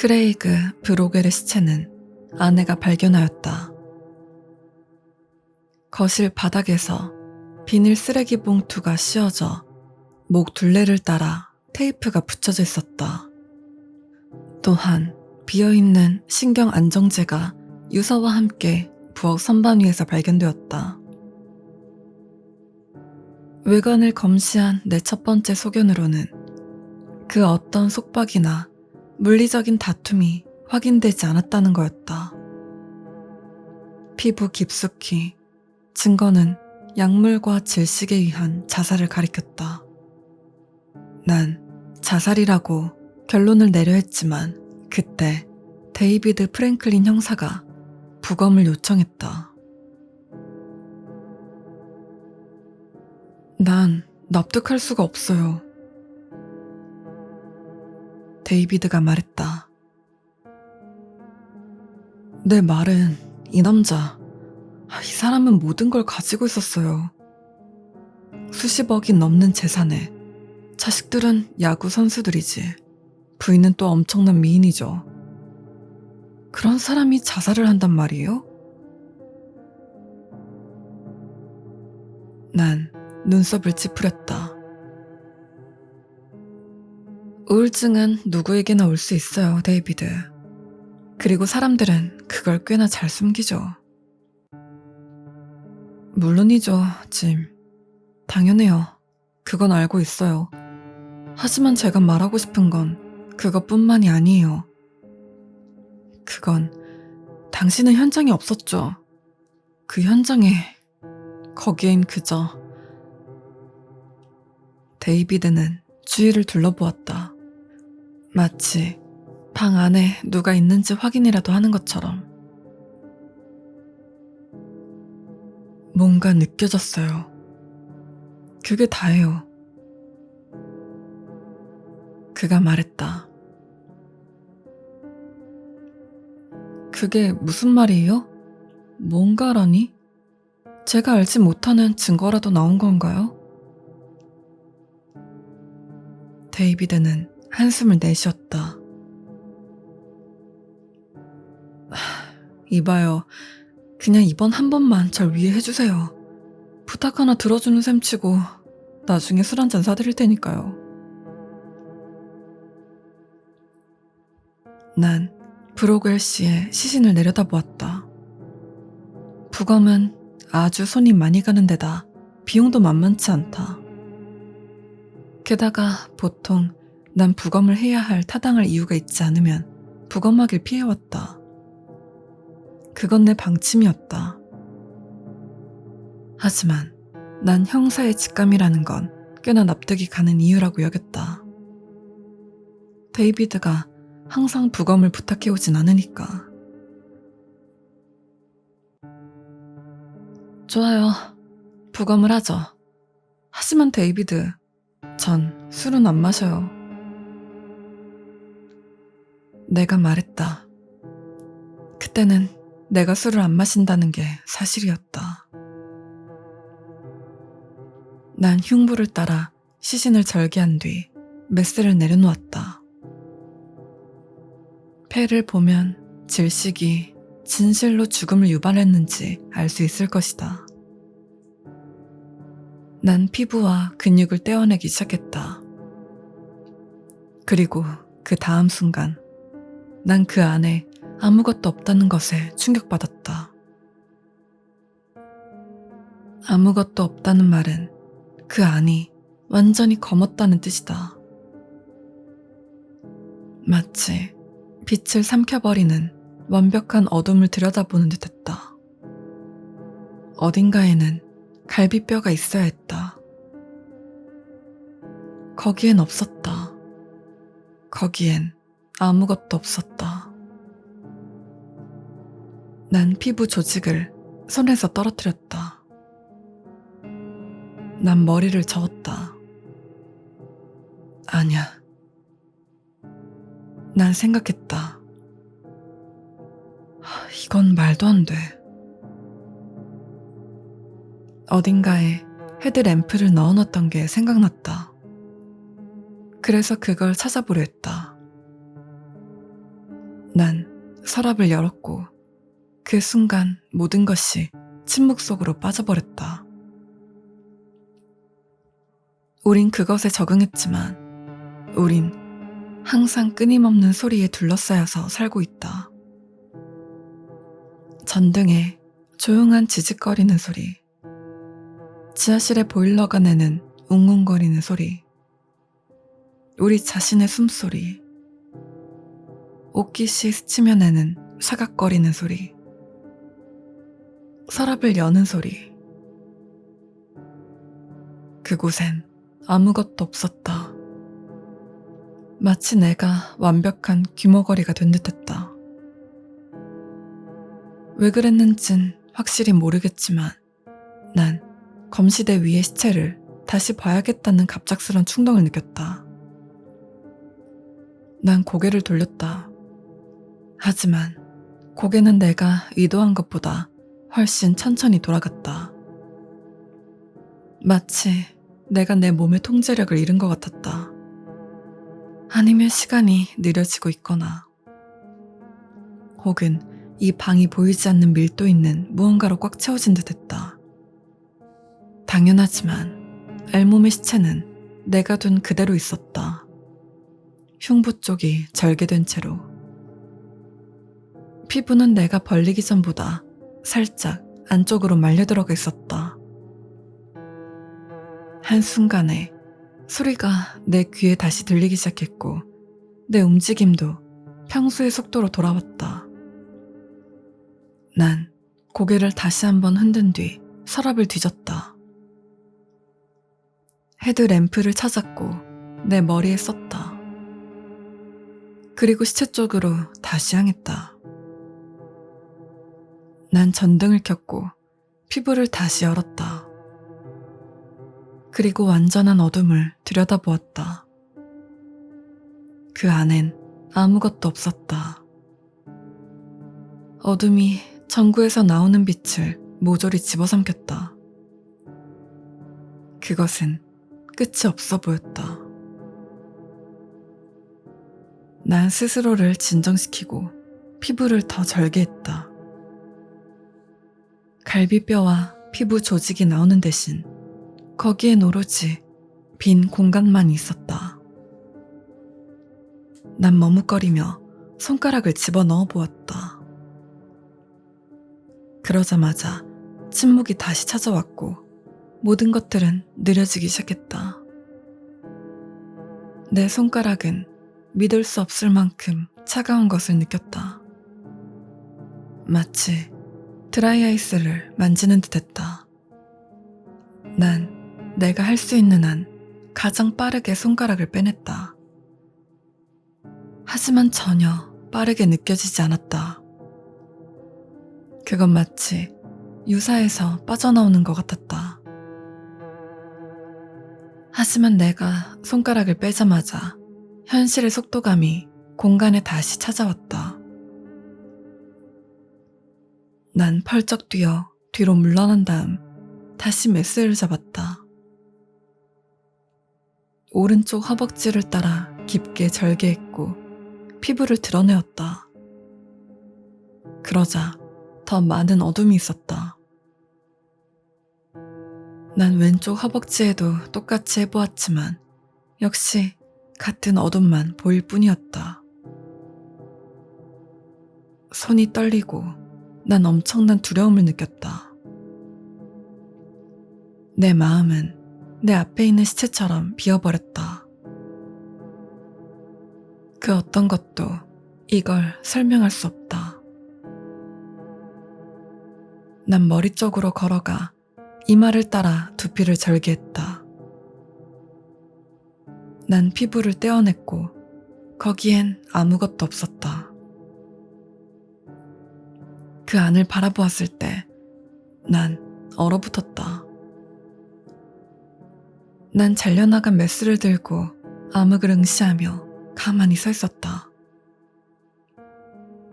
크레이그 브로겔의 시체는 아내가 발견하였다. 거실 바닥에서 비닐 쓰레기 봉투가 씌워져 목 둘레를 따라 테이프가 붙여져 있었다. 또한 비어있는 신경 안정제가 유서와 함께 부엌 선반 위에서 발견되었다. 외관을 검시한 내 첫 번째 소견으로는 그 어떤 속박이나 물리적인 다툼이 확인되지 않았다는 거였다. 피부 깊숙이 증거는 약물과 질식에 의한 자살을 가리켰다. 난 자살이라고 결론을 내려 했지만 그때 데이비드 프랭클린 형사가 부검을 요청했다. 난 납득할 수가 없어요. 데이비드가 말했다. 내 말은 이 남자, 이 사람은 모든 걸 가지고 있었어요. 수십억이 넘는 재산에 자식들은 야구 선수들이지. 부인은 또 엄청난 미인이죠. 그런 사람이 자살을 한단 말이에요? 난 눈썹을 찌푸렸다. 우울증은 누구에게나 올 수 있어요, 데이비드. 그리고 사람들은 그걸 꽤나 잘 숨기죠. 물론이죠, 짐. 당연해요. 그건 알고 있어요. 하지만 제가 말하고 싶은 건 그것뿐만이 아니에요. 그건 당신은 현장에 없었죠. 그 현장에 거기엔 그저 데이비드는 주위를 둘러보았다. 마치 방 안에 누가 있는지 확인이라도 하는 것처럼. 뭔가 느껴졌어요. 그게 다예요. 그가 말했다. 그게 무슨 말이에요? 뭔가라니? 제가 알지 못하는 증거라도 나온 건가요? 데이비드는 한숨을 내쉬었다. 이봐요. 그냥 이번 한 번만 절 위해 해주세요. 부탁 하나 들어주는 셈 치고 나중에 술 한잔 사드릴 테니까요. 난 브로겔 씨의 시신을 내려다보았다. 부검은 아주 손이 많이 가는 데다 비용도 만만치 않다. 게다가 보통 난 부검을 해야 할 타당할 이유가 있지 않으면 부검하길 피해왔다. 그건 내 방침이었다. 하지만 난 형사의 직감이라는 건 꽤나 납득이 가는 이유라고 여겼다. 데이비드가 항상 부검을 부탁해오진 않으니까. 좋아요. 부검을 하죠. 하지만 데이비드, 전 술은 안 마셔요. 내가 말했다. 그때는 내가 술을 안 마신다는 게 사실이었다. 난 흉부를 따라 시신을 절개한 뒤 메스를 내려놓았다. 폐를 보면 질식이 진실로 죽음을 유발했는지 알 수 있을 것이다. 난 피부와 근육을 떼어내기 시작했다. 그리고 그 다음 순간 난 그 안에 아무것도 없다는 것에 충격받았다. 아무것도 없다는 말은 그 안이 완전히 검었다는 뜻이다. 마치 빛을 삼켜버리는 완벽한 어둠을 들여다보는 듯했다. 어딘가에는 갈비뼈가 있어야 했다. 거기엔 없었다. 거기엔 아무것도 없었다. 난 피부 조직을 손에서 떨어뜨렸다. 난 머리를 저었다. 아니야. 난 생각했다. 이건 말도 안 돼. 어딘가에 헤드램프를 넣어놨던 게 생각났다. 그래서 그걸 찾아보려 했다. 난 서랍을 열었고 그 순간 모든 것이 침묵 속으로 빠져버렸다. 우린 그것에 적응했지만 우린 항상 끊임없는 소리에 둘러싸여서 살고 있다. 전등에 조용한 지직거리는 소리, 지하실의 보일러가 내는 웅웅거리는 소리, 우리 자신의 숨소리, 옷깃이 스치며 내는 사각거리는 소리, 서랍을 여는 소리. 그곳엔 아무것도 없었다. 마치 내가 완벽한 규모거리가 된 듯했다. 왜 그랬는진 확실히 모르겠지만 난 검시대 위의 시체를 다시 봐야겠다는 갑작스런 충동을 느꼈다. 난 고개를 돌렸다. 하지만 고개는 내가 의도한 것보다 훨씬 천천히 돌아갔다. 마치 내가 내 몸의 통제력을 잃은 것 같았다. 아니면 시간이 느려지고 있거나 혹은 이 방이 보이지 않는 밀도 있는 무언가로 꽉 채워진 듯했다. 당연하지만 알몸의 시체는 내가 둔 그대로 있었다. 흉부 쪽이 절개된 채로. 피부는 내가 벌리기 전보다 살짝 안쪽으로 말려들어가 있었다. 한순간에 소리가 내 귀에 다시 들리기 시작했고 내 움직임도 평소의 속도로 돌아왔다. 난 고개를 다시 한번 흔든 뒤 서랍을 뒤졌다. 헤드램프를 찾았고 내 머리에 썼다. 그리고 시체 쪽으로 다시 향했다. 난 전등을 켰고 피부를 다시 열었다. 그리고 완전한 어둠을 들여다보았다. 그 안엔 아무것도 없었다. 어둠이 전구에서 나오는 빛을 모조리 집어삼켰다. 그것은 끝이 없어 보였다. 난 스스로를 진정시키고 피부를 더 절개했다. 갈비뼈와 피부 조직이 나오는 대신 거기엔 오로지 빈 공간만 있었다. 난 머뭇거리며 손가락을 집어넣어 보았다. 그러자마자 침묵이 다시 찾아왔고 모든 것들은 느려지기 시작했다. 내 손가락은 믿을 수 없을 만큼 차가운 것을 느꼈다. 마치 드라이아이스를 만지는 듯했다. 난 내가 할 수 있는 한 가장 빠르게 손가락을 빼냈다. 하지만 전혀 빠르게 느껴지지 않았다. 그건 마치 유사에서 빠져나오는 것 같았다. 하지만 내가 손가락을 빼자마자 현실의 속도감이 공간에 다시 찾아왔다. 난 펄쩍 뛰어 뒤로 물러난 다음 다시 메스를 잡았다. 오른쪽 허벅지를 따라 깊게 절개했고 피부를 드러내었다. 그러자 더 많은 어둠이 있었다. 난 왼쪽 허벅지에도 똑같이 해보았지만 역시 같은 어둠만 보일 뿐이었다. 손이 떨리고 난 엄청난 두려움을 느꼈다. 내 마음은 내 앞에 있는 시체처럼 비어버렸다. 그 어떤 것도 이걸 설명할 수 없다. 난 머리 쪽으로 걸어가 이마를 따라 두피를 절개했다. 난 피부를 떼어냈고 거기엔 아무것도 없었다. 그 안을 바라보았을 때 난 얼어붙었다. 난 잘려나간 메스를 들고 암흑을 응시하며 가만히 서 있었다.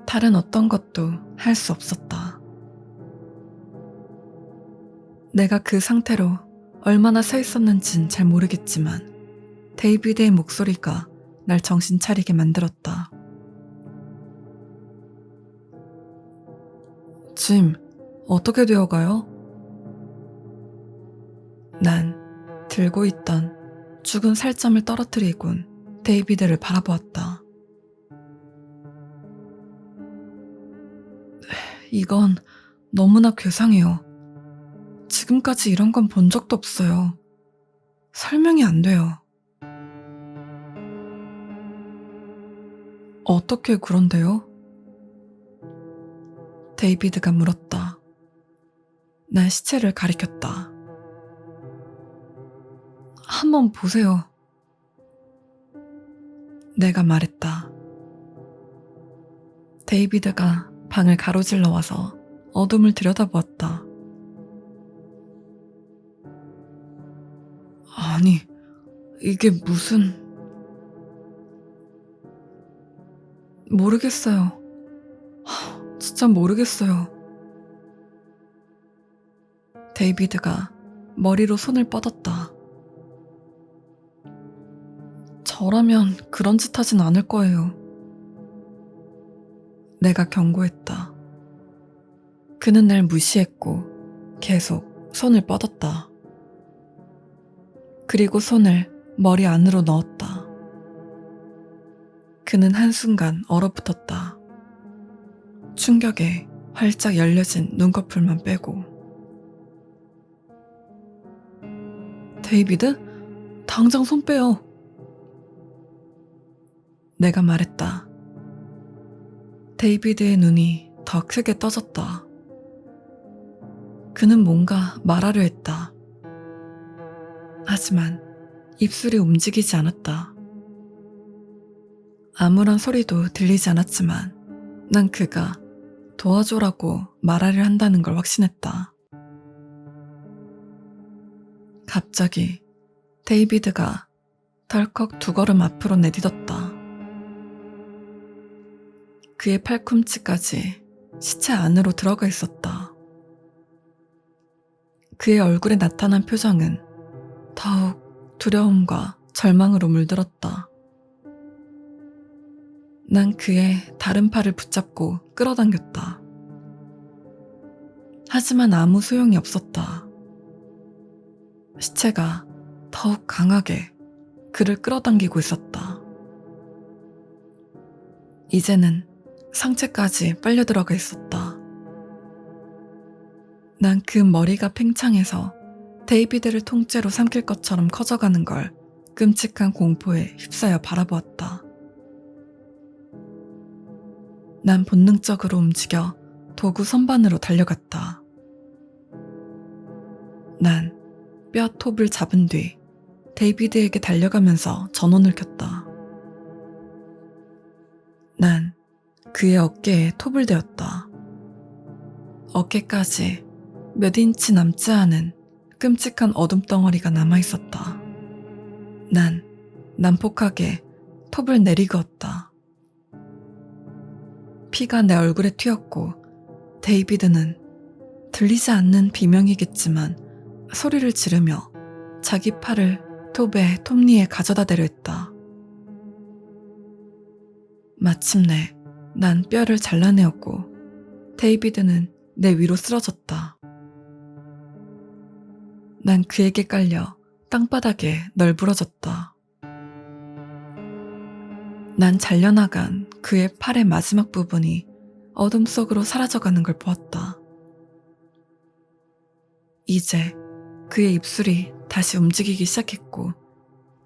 다른 어떤 것도 할 수 없었다. 내가 그 상태로 얼마나 서 있었는진 잘 모르겠지만 데이비드의 목소리가 날 정신 차리게 만들었다. 짐, 어떻게 되어가요? 난 들고 있던 죽은 살점을 떨어뜨리곤 데이비드를 바라보았다. 이건 너무나 괴상해요. 지금까지 이런 건 본 적도 없어요. 설명이 안 돼요. 어떻게 그런데요? 데이비드가 물었다. 난 시체를 가리켰다. 한번 보세요. 내가 말했다. 데이비드가 방을 가로질러 와서 어둠을 들여다보았다. 아니, 이게 무슨... 모르겠어요. 진짜 모르겠어요. 데이비드가 머리로 손을 뻗었다. 저라면 그런 짓 하진 않을 거예요. 내가 경고했다. 그는 날 무시했고 계속 손을 뻗었다. 그리고 손을 머리 안으로 넣었다. 그는 한순간 얼어붙었다. 충격에 활짝 열려진 눈꺼풀만 빼고. 데이비드? 당장 손 빼요. 내가 말했다. 데이비드의 눈이 더 크게 떠졌다. 그는 뭔가 말하려 했다. 하지만 입술이 움직이지 않았다. 아무런 소리도 들리지 않았지만 난 그가 도와줘라고 말하려 한다는 걸 확신했다. 갑자기 데이비드가 덜컥 두 걸음 앞으로 내딛었다. 그의 팔꿈치까지 시체 안으로 들어가 있었다. 그의 얼굴에 나타난 표정은 더욱 두려움과 절망으로 물들었다. 난 그의 다른 팔을 붙잡고 끌어당겼다. 하지만 아무 소용이 없었다. 시체가 더욱 강하게 그를 끌어당기고 있었다. 이제는 상체까지 빨려 들어가 있었다. 난 그 머리가 팽창해서 데이비드를 통째로 삼킬 것처럼 커져가는 걸 끔찍한 공포에 휩싸여 바라보았다. 난 본능적으로 움직여 도구 선반으로 달려갔다. 난 뼈 톱을 잡은 뒤 데이비드에게 달려가면서 전원을 켰다. 난 그의 어깨에 톱을 대었다. 어깨까지 몇 인치 남지 않은 끔찍한 어둠 덩어리가 남아있었다. 난 난폭하게 톱을 내리그었다. 피가 내 얼굴에 튀었고 데이비드는 들리지 않는 비명이겠지만 소리를 지르며 자기 팔을 톱의 톱니에 가져다 대려 했다. 마침내 난 뼈를 잘라내었고 데이비드는 내 위로 쓰러졌다. 난 그에게 깔려 땅바닥에 널브러졌다. 난 잘려나간 그의 팔의 마지막 부분이 어둠 속으로 사라져가는 걸 보았다. 이제 그의 입술이 다시 움직이기 시작했고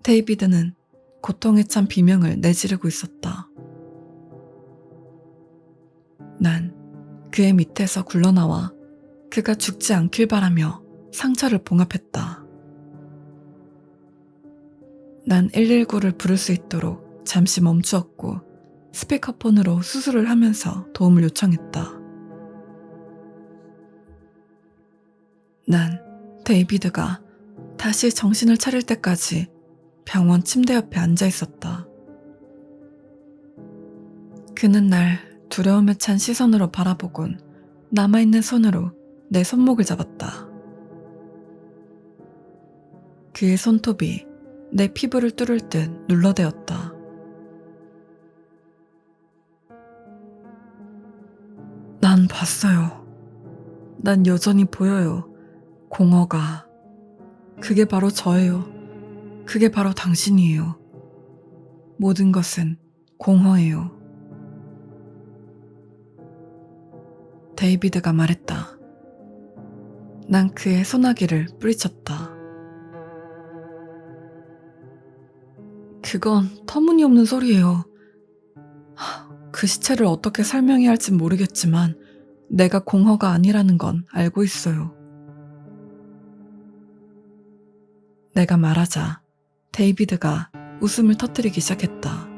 데이비드는 고통에 찬 비명을 내지르고 있었다. 난 그의 밑에서 굴러나와 그가 죽지 않길 바라며 상처를 봉합했다. 난 119를 부를 수 있도록 잠시 멈추었고 스피커폰으로 수술을 하면서 도움을 요청했다. 난 데이비드가 다시 정신을 차릴 때까지 병원 침대 옆에 앉아 있었다. 그는 날 두려움에 찬 시선으로 바라보곤 남아있는 손으로 내 손목을 잡았다. 그의 손톱이 내 피부를 뚫을 듯 눌러대었다. 난 봤어요. 난 여전히 보여요. 공허가. 그게 바로 저예요. 그게 바로 당신이에요. 모든 것은 공허예요. 데이비드가 말했다. 난 그의 소나기를 뿌리쳤다. 그건 터무니없는 소리예요. 그 시체를 어떻게 설명해야 할진 모르겠지만 내가 공허가 아니라는 건 알고 있어요. 내가 말하자 데이비드가 웃음을 터뜨리기 시작했다.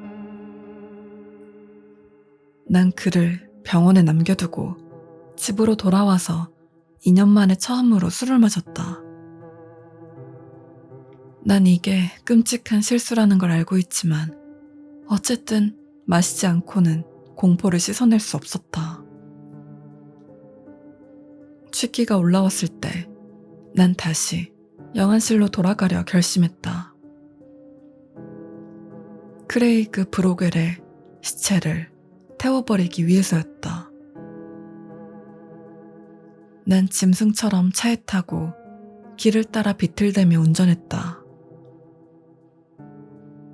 난 그를 병원에 남겨두고 집으로 돌아와서 2년 만에 처음으로 술을 마셨다. 난 이게 끔찍한 실수라는 걸 알고 있지만 어쨌든 마시지 않고는 공포를 씻어낼 수 없었다. 취기가 올라왔을 때 난 다시 영안실로 돌아가려 결심했다. 크레이그 브로겔의 시체를 태워버리기 위해서였다. 난 짐승처럼 차에 타고 길을 따라 비틀대며 운전했다.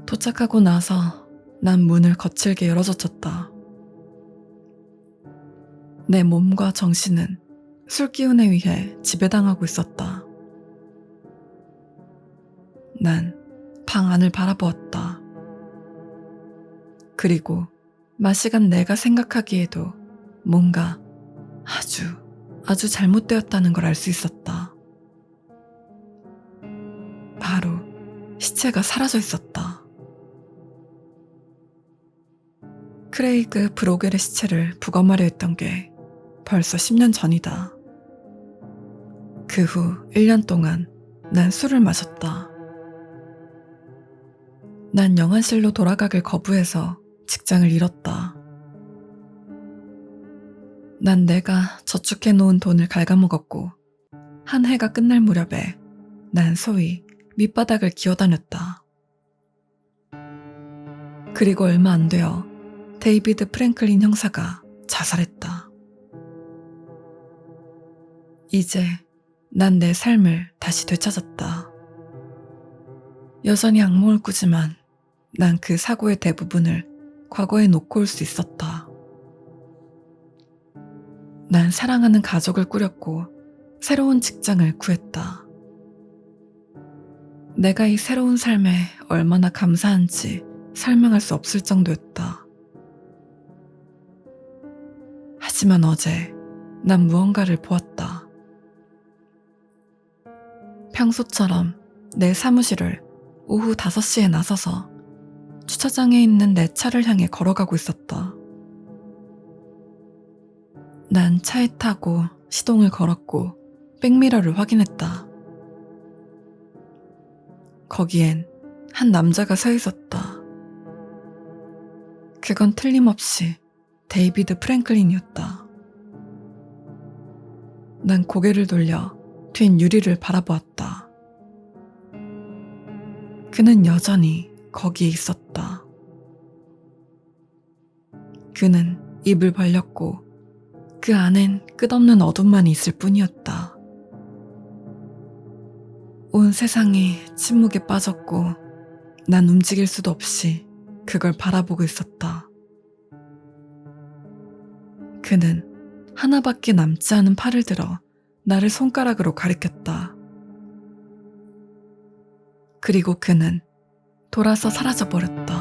도착하고 나서 난 문을 거칠게 열어젖혔다. 내 몸과 정신은 술 기운에 의해 지배당하고 있었다. 난 방 안을 바라보았다. 그리고 마시간 내가 생각하기에도 뭔가 아주 잘못되었다는 걸 알 수 있었다. 바로 시체가 사라져 있었다. 크레이그 브로겔의 시체를 부검하려 했던 게 벌써 10년 전이다. 그 후 1년 동안 난 술을 마셨다. 난 영안실로 돌아가길 거부해서 직장을 잃었다. 난 내가 저축해놓은 돈을 갉아먹었고 한 해가 끝날 무렵에 난 소위 밑바닥을 기어다녔다. 그리고 얼마 안 되어 데이비드 프랭클린 형사가 자살했다. 이제 난 내 삶을 다시 되찾았다. 여전히 악몽을 꾸지만 난 그 사고의 대부분을 과거에 놓고 올 수 있었다. 난 사랑하는 가족을 꾸렸고 새로운 직장을 구했다. 내가 이 새로운 삶에 얼마나 감사한지 설명할 수 없을 정도였다. 하지만 어제 난 무언가를 보았다. 평소처럼 내 사무실을 오후 5시에 나서서 주차장에 있는 내 차를 향해 걸어가고 있었다. 난 차에 타고 시동을 걸었고 백미러를 확인했다. 거기엔 한 남자가 서 있었다. 그건 틀림없이 데이비드 프랭클린이었다. 난 고개를 돌려 뒷 유리를 바라보았다. 그는 여전히 거기에 있었다. 그는 입을 벌렸고 그 안엔 끝없는 어둠만 있을 뿐이었다. 온 세상이 침묵에 빠졌고 난 움직일 수도 없이 그걸 바라보고 있었다. 그는 하나밖에 남지 않은 팔을 들어 나를 손가락으로 가리켰다. 그리고 그는 돌아서 사라져버렸다.